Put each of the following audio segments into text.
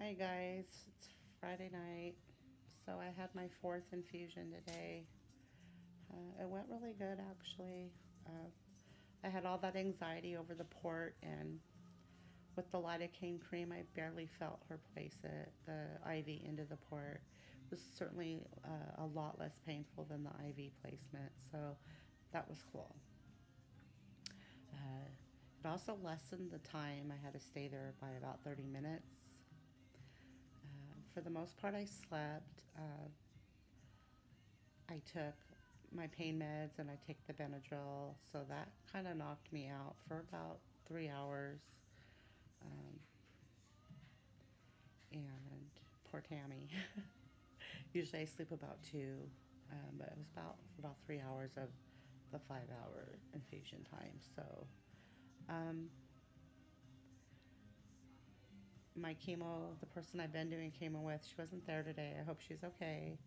Hi guys, it's Friday night. So I had my fourth infusion today. It went really good actually. Uh, I had all that anxiety over the port, and with the lidocaine cream, I barely felt her place it. The IV into the port was certainly a lot less painful than the IV placement, so that was cool. Uh, it also lessened the time I had to stay there by about 30 minutes. For the most part, I slept. I took my pain meds and I take the Benadryl, so that kind of knocked me out for about 3 hours. Um, and poor Tammy. Usually I sleep about two, but it was about 3 hours of the 5 hour infusion time. So um, my chemo, the person I've been doing chemo with, she wasn't there today. I hope she's okay.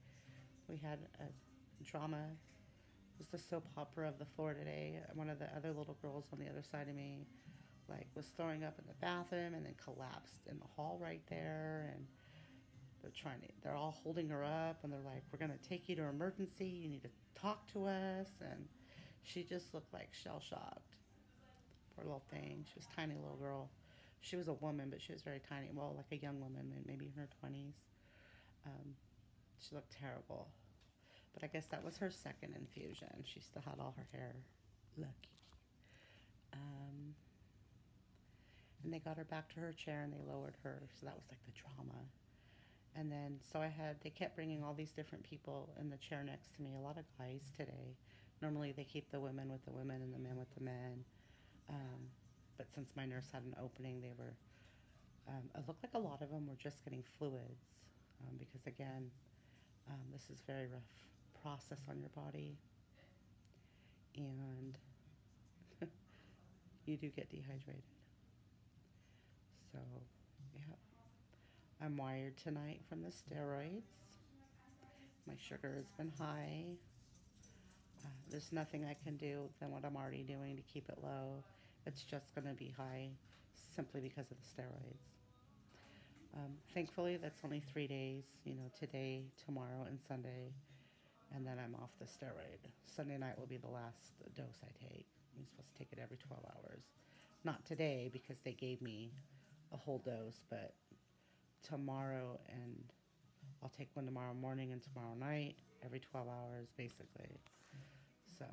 We had a drama. It was the soap opera of the floor today. One of the other little girls on the other side of me like was throwing up in the bathroom and then collapsed in the hall right there, and they're all holding her up and they're like, we're going to take you to emergency, you need to talk to us. And she just looked like shell shocked. Poor little thing. She was a tiny little girl. She was a woman, but she was very tiny. Well, like a young woman, maybe in her 20s. um, she looked terrible, but I guess that was her second infusion. She still had all her hair. Lucky. um, and they got her back to her chair and they lowered her, so that was like the drama. And then so they kept bringing all these different people in the chair next to me, a lot of guys today. Normally they keep the women with the women and the men with the men. um, but since my nurse had an opening, it looked like a lot of them were just getting fluids, because again, this is a very rough process on your body, and you do get dehydrated. So yeah, I'm wired tonight from the steroids. My sugar has been high. There's nothing I can do than what I'm already doing to keep it low. It's just going to be high simply because of the steroids. Thankfully, that's only 3 days, today, tomorrow, and Sunday, and then I'm off the steroid. Sunday night will be the last dose I take. I'm supposed to take it every 12 hours. Not today because they gave me a whole dose, but tomorrow, and I'll take one tomorrow morning and tomorrow night, every 12 hours, basically. So,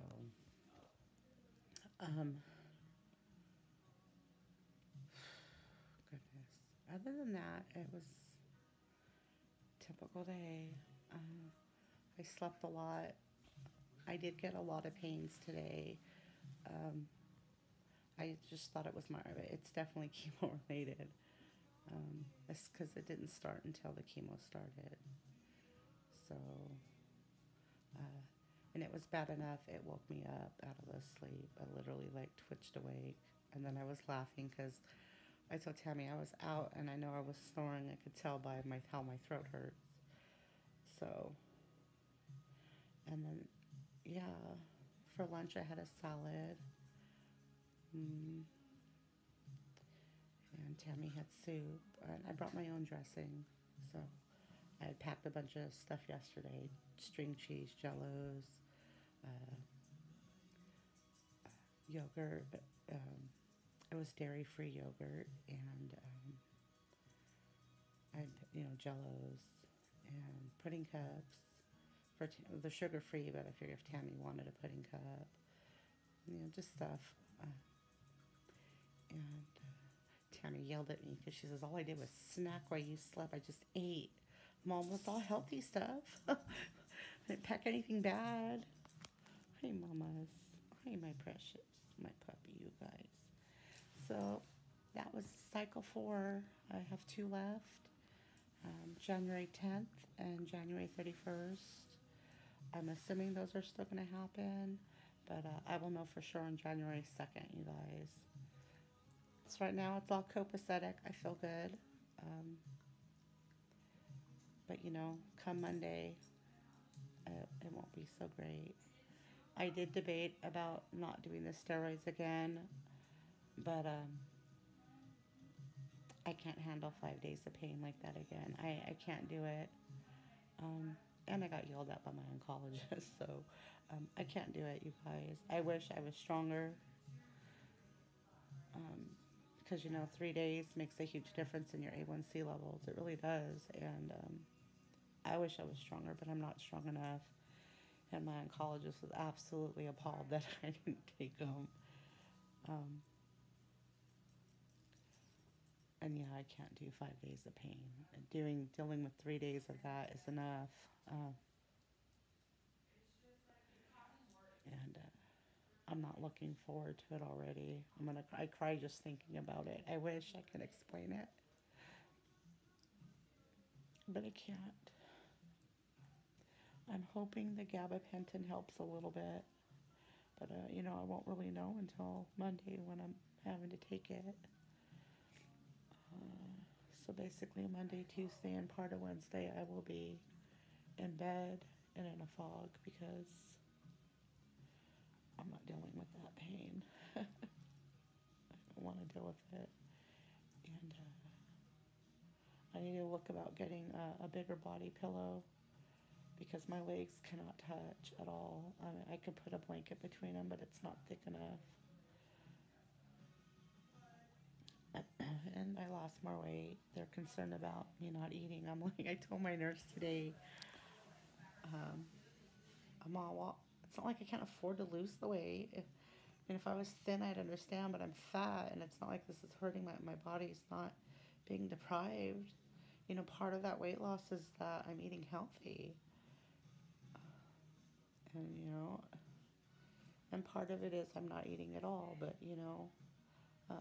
um, goodness. Other than that, it was a typical day. Um, I slept a lot. I did get a lot of pains today. Um, I just thought it was it's definitely chemo related. It's because it didn't start until the chemo started. So, uh, and it was bad enough. It woke me up out of the sleep. I literally like twitched awake. And then I was laughing because I told Tammy I was out and I know I was snoring. I could tell by how my throat hurts. So, and then, yeah, for lunch I had a salad. Mm, and Tammy had soup. And I brought my own dressing. So I had packed a bunch of stuff yesterday: string cheese, jellos, uh, yogurt. Um, it was dairy-free yogurt, and I had, jellos and pudding cups for the sugar-free. But I figured if Tammy wanted a pudding cup, just stuff. Uh, and Tammy yelled at me because she says, all I did was snack while you slept. I just ate. Mom, was all healthy stuff. I didn't pack anything bad. Hey, mamas. Hey, my precious. My puppy, you guys. So that was cycle 4. I have 2 left. January 10th and January 31st. I'm assuming those are still going to happen, but I will know for sure on January 2nd, you guys. So right now it's all copacetic. I feel good. Um, but come Monday, it won't be so great. I did debate about not doing the steroids again, but I can't handle 5 days of pain like that again. I can't do it. And I got yelled at by my oncologist, so I can't do it, you guys. I wish I was stronger, because 3 days makes a huge difference in your A1C levels. It really does. And I wish I was stronger, but I'm not strong enough. And my oncologist was absolutely appalled that I didn't take them. Um, and yeah, I can't do 5 days of pain. Dealing with 3 days of that is enough. And I'm not looking forward to it already. I cry just thinking about it. I wish I could explain it, but I can't. I'm hoping the gabapentin helps a little bit, but I won't really know until Monday when I'm having to take it. So basically, Monday, Tuesday, and part of Wednesday, I will be in bed and in a fog because I'm not dealing with that pain. I don't want to deal with it. And I need to look about getting a bigger body pillow because my legs cannot touch at all. I mean, I can put a blanket between them, but it's not thick enough. And I lost more weight. They're concerned about me not eating. I told my nurse today, it's not like I can't afford to lose the weight. If I was thin, I'd understand, but I'm fat, and it's not like this is hurting my body's not being deprived. Part of that weight loss is that I'm eating healthy. And part of it is I'm not eating at all, but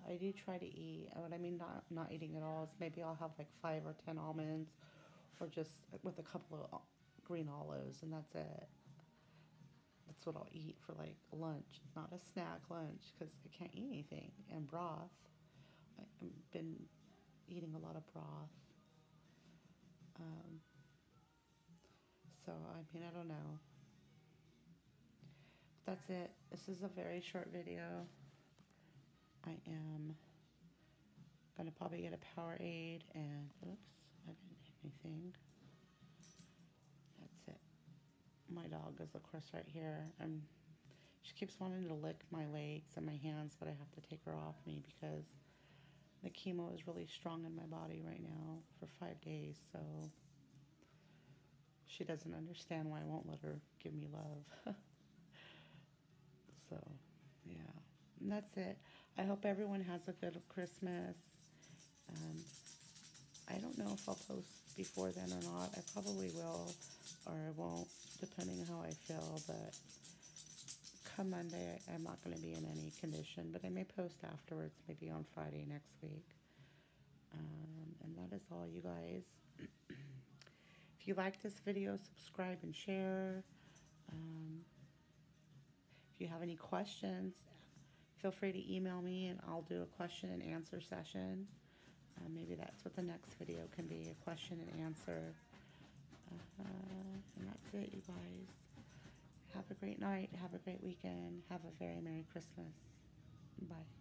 I do try to eat. What I mean, not eating at all is maybe I'll have like 5 or 10 almonds, or just with a couple of green olives, and that's it. That's what I'll eat for like lunch, not a snack lunch, because I can't eat anything. And broth, I've been eating a lot of broth. So I don't know. But that's it. This is a very short video. I am gonna probably get a Powerade and oops, I didn't hit anything. That's it. My dog is of course right here. She keeps wanting to lick my legs and my hands, but I have to take her off me because the chemo is really strong in my body right now for 5 days. So she doesn't understand why I won't let her give me love. So yeah, and that's it. I hope everyone has a good Christmas. I don't know if I'll post before then or not. I probably will, or I won't, depending on how I feel. But come Monday, I'm not going to be in any condition, but I may post afterwards, maybe on Friday next week. And that is all, you guys. If you like this video, subscribe and share. If you have any questions, feel free to email me and I'll do a question and answer session. Maybe that's what the next video can be, a question and answer. And that's it, you guys. Have a great night. Have a great weekend. Have a very Merry Christmas. Bye.